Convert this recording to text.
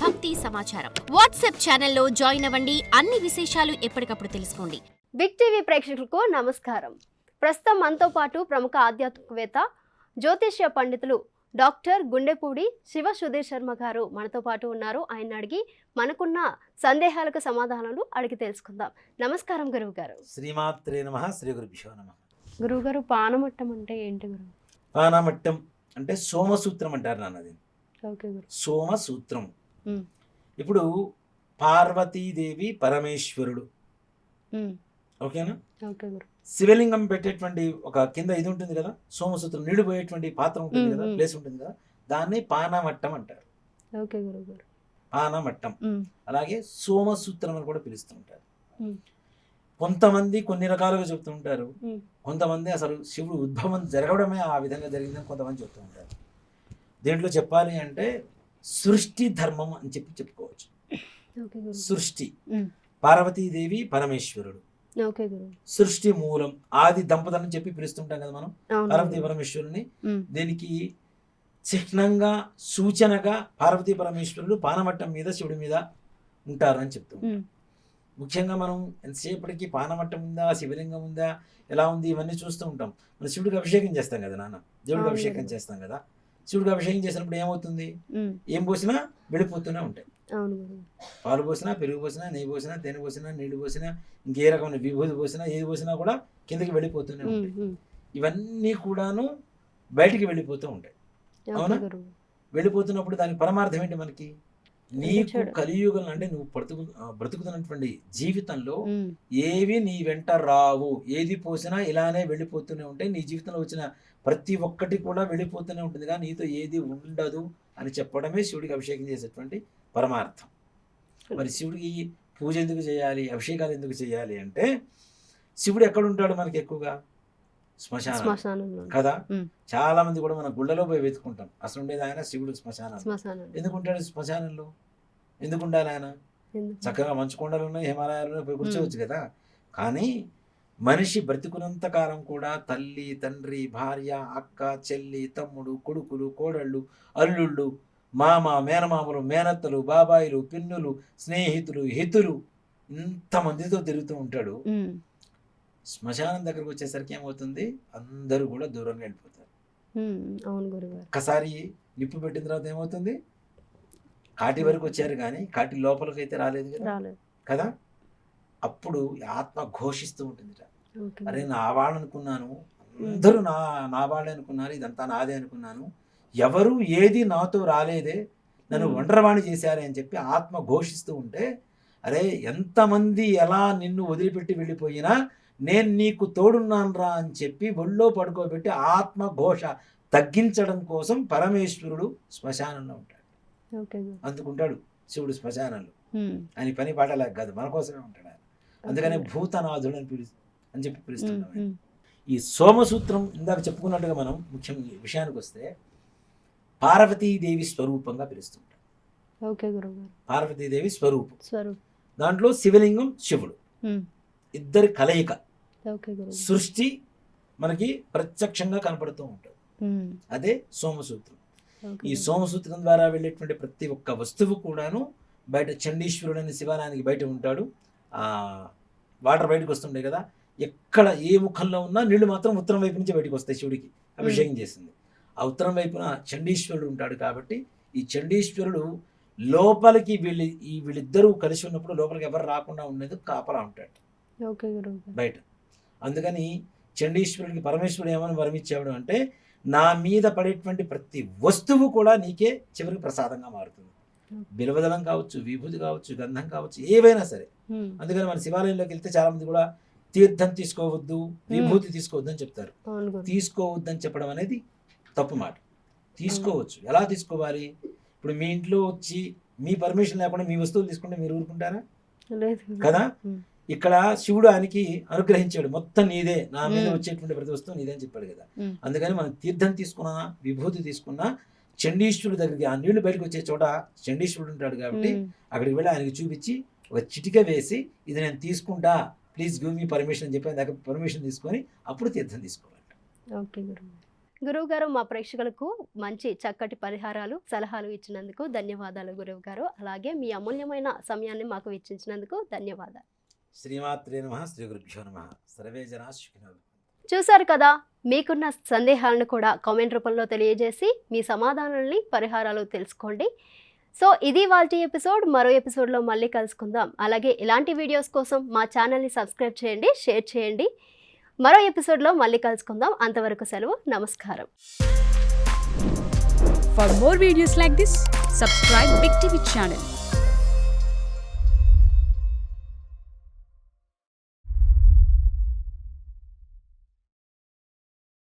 భక్తి సమాచారం. వాట్సాప్ ఛానల్లో జాయిన్ అవ్వండి. అన్ని విశేషాలు ఎప్పటికప్పుడు తెలుసుకోండి. బిగ్ టీవీ ప్రేక్షకులకు నమస్కారం. ప్రస్తుతం మనతో పాటు ప్రముఖ ఆధ్యాత్మికవేత్త, జ్యోతిష్య పండితులు డాక్టర్ గుండెపూడి శివ సుధీర్ శర్మ గారు మనతో పాటు ఉన్నారు. ఆయన అడిగి మనకున్న సందేహాలకు సమాధానాలు అడిగి తెలుసుకుందాం. నమస్కారం గురువు గారు. శ్రీమాత్రే నమః. శ్రీ గురుభ్యో నమః. గురువు గారు, పానమట్టం అంటే ఏంటి గురువు? పానమట్టం అంటే సోమసూత్రం అంటారు నాన్నది. ఓకే గురు. సోమసూత్రం. ఇప్పుడు పార్వతీదేవి పరమేశ్వరుడు, ఓకేనా? ఓకే గురు. శివలింగం పెట్టేటువంటి ఒక కింద ఇది ఉంటుంది కదా, సోమసూత్రం నీళ్లు పోయేటువంటి పాత్ర ఉంటుంది కదా, ప్లేస్ ఉంటుంది కదా, దాన్ని పానమట్టం అంటారు. ఓకే గురువు గారు. పానమట్టం. అలాగే సోమసూత్రం అని కూడా పిలుస్తూ ఉంటారు. కొంతమంది కొన్ని రకాలుగా చెప్తూ ఉంటారు, కొంతమంది అసలు శివుడు ఉద్భవం జరగడమే ఆ విధంగా జరిగిందని కొంతమంది చెప్తూ ఉంటారు. దీంట్లో చెప్పాలి అంటే సృష్టి ధర్మం అని చెప్పుకోవచ్చు. సృష్టి, పార్వతీదేవి పరమేశ్వరుడు, సృష్టి మూలం, ఆది దంపతులని చెప్పి పిలుస్తుంటాం కదా మనం పార్వతీ పరమేశ్వరుని. దీనికి చిహ్నంగా, సూచనగా పార్వతీ పరమేశ్వరుడు పానమట్టం మీద శివుడి మీద ఉంటారు అని చెప్తూ ఉంటాం. ముఖ్యంగా మనం ఎంతసేపటికి పానమట్టం ఉందా, శివలింగం ఉందా, ఎలా ఉంది, ఇవన్నీ చూస్తూ ఉంటాం. మనం శివుడికి అభిషేకం చేస్తాం కదా నాన్న, దేవుడికి అభిషేకం చేస్తాం కదా. శివుడికి అభిషేకం చేసినప్పుడు ఏమవుతుంది? ఏం పోసినా వెళ్ళిపోతూనే ఉంటాయి. పాలు పోసినా, పెరుగు పోసినా, నెయ్యి పోసినా, తేనె పోసినా, నీళ్లు పోసినా, ఇంకే రకమైన విభూతి పోసినా, ఏది పోసినా కూడా కిందకి వెళ్ళిపోతూనే ఉంటాయి. ఇవన్నీ కూడాను బయటికి వెళ్ళిపోతూ ఉంటాయి. అవునా? వెళ్ళిపోతున్నప్పుడు దాని పరమార్థం ఏంటి మనకి? నీకు కలియుగం అంటే నువ్వు బ్రతుకుతున్నటువంటి జీవితంలో ఏవి నీ వెంట రావు, ఏది పోసినా ఇలానే వెళ్ళిపోతూనే ఉంటాయి. నీ జీవితంలో వచ్చిన ప్రతి ఒక్కటి కూడా వెళ్ళిపోతూనే ఉంటుంది, కానీ నీతో ఏది ఉండదు అని చెప్పడమే శివుడికి అభిషేకం చేసేటువంటి పరమార్థం. మరి శివుడికి పూజ ఎందుకు చేయాలి, అభిషేకాలు ఎందుకు చేయాలి అంటే, శివుడు ఎక్కడ ఉంటాడు మనకి ఎక్కువగా? శ్మశానం కదా. చాలా మంది కూడా మన గుళ్ళలో పోయి వెతుకుంటాం, అసలు ఉండేది ఆయన శివుడు శ్మశానం. ఎందుకు ఉంటాడు శ్మశానంలో? ఎందుకు ఉండాలి ఆయన? చక్కగా మంచు కొండలు ఉన్నాయి, హిమాలయాల్లో పోయి కూర్చోవచ్చు కదా. కానీ మనిషి బ్రతికున్నంత కాలం కూడా తల్లి, తండ్రి, భార్య, అక్క, చెల్లి, తమ్ముడు, కొడుకులు, కోడళ్ళు, అల్లుళ్ళు, మామ, మేనమామలు, మేనత్తలు, బాబాయిలు, పిన్నులు, స్నేహితులు, హితులు, ఇంతమందితో తిరుగుతూ ఉంటాడు. శ్మశానం దగ్గరకు వచ్చేసరికి ఏమవుతుంది? అందరూ కూడా దూరంగా వెళ్ళిపోతారు. ఒక్కసారి నిప్పు పెట్టిన తర్వాత ఏమవుతుంది? కాటి వరకు వచ్చారు కానీ కాటి లోపలికి అయితే రాలేదు కదా. అప్పుడు ఆత్మ ఘోషిస్తూ ఉంటుంది, అరే నా వాళ్ళు అనుకున్నాను, అందరూ నా వాళ్ళే అనుకున్నారు, ఇదంతా నాదే అనుకున్నాను, ఎవరు ఏది నాతో రాలేదే, నన్ను ఒంటరివాణి చేశారే అని చెప్పి ఆత్మ ఘోషిస్తూ ఉంటే, అరే ఎంతమంది ఎలా నిన్ను వదిలిపెట్టి వెళ్ళిపోయినా నేను నీకు తోడున్నాను రా అని చెప్పి ఒళ్ళో పడుకోబెట్టి ఆత్మ ఘోష తగ్గించడం కోసం పరమేశ్వరుడు శ్మశానంలో ఉంటాడు. అందుకుంటాడు శివుడు శ్మశానంలో. ఆయన పని పాటలేక కాదు, మన కోసమే ఉంటాడు ఆయన. అందుకనే భూతనాథుడు అని చెప్పి పిలుస్తున్నాం. ఈ సోమసూత్రం ఇందాక చెప్పుకున్నట్టుగా మనం ముఖ్యం విషయానికి వస్తే పార్వతీదేవి స్వరూపంగా పిలుస్తుంటాం. పార్వతీదేవి స్వరూపం. దాంట్లో శివలింగం, శివుడు, ఇద్దరి కలయిక, సృష్టి మనకి ప్రత్యక్షంగా కనపడుతూ ఉంటుంది. అదే సోమసూత్రం. ఈ సోమసూత్రం ద్వారా వెళ్ళేటువంటి ప్రతి ఒక్క వస్తువు కూడాను బయట చండీశ్వరుడు అనే శివాలయానికి బయట ఉంటాడు. వాటర్ బయటకు వస్తుండే కదా, ఎక్కడ ఏ ముఖంలో ఉన్నా నీళ్లు మాత్రం ఉత్తరం వైపు నుంచి బయటకు వస్తాయి. శివుడికి అభిషేకం చేసింది ఆ ఉత్తరం వైపున చండీశ్వరుడు ఉంటాడు. కాబట్టి ఈ చండీశ్వరుడు లోపలికి వీళ్ళిద్దరూ కలిసి ఉన్నప్పుడు లోపలికి ఎవరు రాకుండా ఉండేది కాపలా ఉంటాడు బయట. అందుకని చండీశ్వరుడికి పరమేశ్వరుడు ఏమని వరమిచ్చాడు అంటే, నా మీద పడేటువంటి ప్రతి వస్తువు కూడా నీకే చివరికి ప్రసాదంగా మారుతుంది. బిలవదలం కావచ్చు, విభూతి కావచ్చు, గంధం కావచ్చు, ఏవైనా సరే. అందుకని మన శివాలయంలోకి వెళ్తే చాలా మంది కూడా తీర్థం తీసుకోవద్దు, విభూతి తీసుకోవద్దు అని చెప్తారు. తీసుకోవద్దు అని చెప్పడం అనేది తప్పు మాట. తీసుకోవచ్చు. ఎలా తీసుకోవాలి? ఇప్పుడు మీ ఇంట్లో వచ్చి మీ పర్మిషన్ లేకుండా మీ వస్తువులు తీసుకుంటే మీరు ఊరుకుంటారా? కదా. ఇక్కడ శివుడు ఆయనకి అనుగ్రహించాడు, మొత్తం నీదే, నా మీద వచ్చేటువంటి ప్రతి వస్తువు నీదే అని చెప్పాడు కదా. అందుకని మనం తీర్థం తీసుకున్నా, విభూతి తీసుకున్నా, చండీశ్వరుడు దగ్గరికి ఆ నీళ్లు బయటకు వచ్చే చోట చండీశ్వరుడు ఉంటాడు కాబట్టి అక్కడికి వెళ్ళి ఆయనకి చూపించి ఒక చిటిక వేసి, ఇది నేను తీసుకుంటా, ప్లీజ్ గివ్ మీ పర్మిషన్ అని చెప్పి దగ్గర పర్మిషన్ తీసుకొని అప్పుడు తీర్థం తీసుకోవాలి. గురువుగారు మా ప్రేక్షకులకు మంచి చక్కటి పరిహారాలు సలహాలు ఇచ్చినందుకు ధన్యవాదాలు గురువుగారు. అలాగే మీ అమూల్యమైన సమయాన్ని మాకు వెచ్చించినందుకు ధన్యవాదాలు. శ్రీమాత్రే నమః. శ్రీ గురుభ్యో నమః. సర్వే జనా సుఖినో భవంతు. చూశారు కదా, మీకున్న సందేహాలను కూడా కామెంట్ రూపంలో తెలియజేసి మీ సమాధానాలని పరిహారాలు తెలుసుకోండి. సో ఇది వాల్టి ఎపిసోడ్. మరో ఎపిసోడ్లో మళ్ళీ కలుసుకుందాం. అలాగే ఇలాంటి వీడియోస్ కోసం మా ఛానల్ని సబ్స్క్రైబ్ చేయండి, షేర్ చేయండి. మరో ఎపిసోడ్లో మళ్ళీ కలుసుకుందాం. అంతవరకు సెలవు. నమస్కారం. For more videos like this, subscribe Big TV channel.